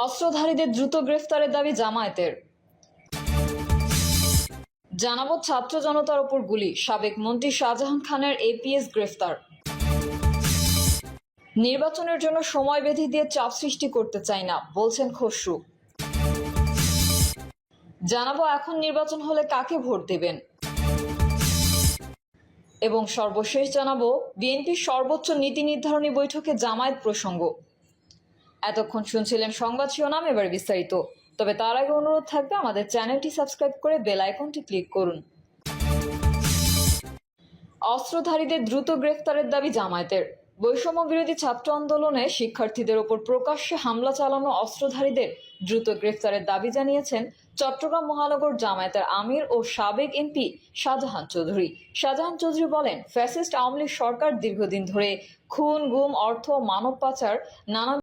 অস্ত্রধারীদের দ্রুত গ্রেফতারের দাবি জামায়াতের। জানাবো ছাত্র জনতার ওপর গুলি, সাবেক মন্ত্রী শাহজাহান খানের এপিএস গ্রেফতার। নির্বাচনের জন্য সময় বেঁধে দিয়ে চাপ সৃষ্টি করতে চাই না, বলছেন খসরু। জানাবো এখন নির্বাচন হলে কাকে ভোট দেবেন। এবং সর্বশেষ জানাবো বিএনপির সর্বোচ্চ নীতি নির্ধারণী বৈঠকে জামায়াত প্রসঙ্গ। এতক্ষণ শুনছিলেন সংবাদ শিরোনাম, এবার বিস্তারিত। তবে তার আগে অনুরোধ থাকবে আমাদের চ্যানেলটি সাবস্ক্রাইব করে বেল আইকনটি ক্লিক করুন। অস্ত্রধারীদের দ্রুত গ্রেফতারের দাবি জামায়াতের। বৈষম্য বিরোধী ছাত্র আন্দোলনে শিক্ষার্থীদের ওপর প্রকাশ্যে হামলা চালানো অস্ত্রধারীদের দ্রুত গ্রেফতারের দাবি জানিয়েছেন চট্টগ্রাম মহানগর জামায়াতের আমির ও সাবেক এমপি শাহজাহান চৌধুরী। শাহজাহান চৌধুরী বলেন, ফ্যাসিস্ট আওয়ামী লীগ সরকার দীর্ঘদিন ধরে খুন, গুম, অর্থ, মানব পাচার নানা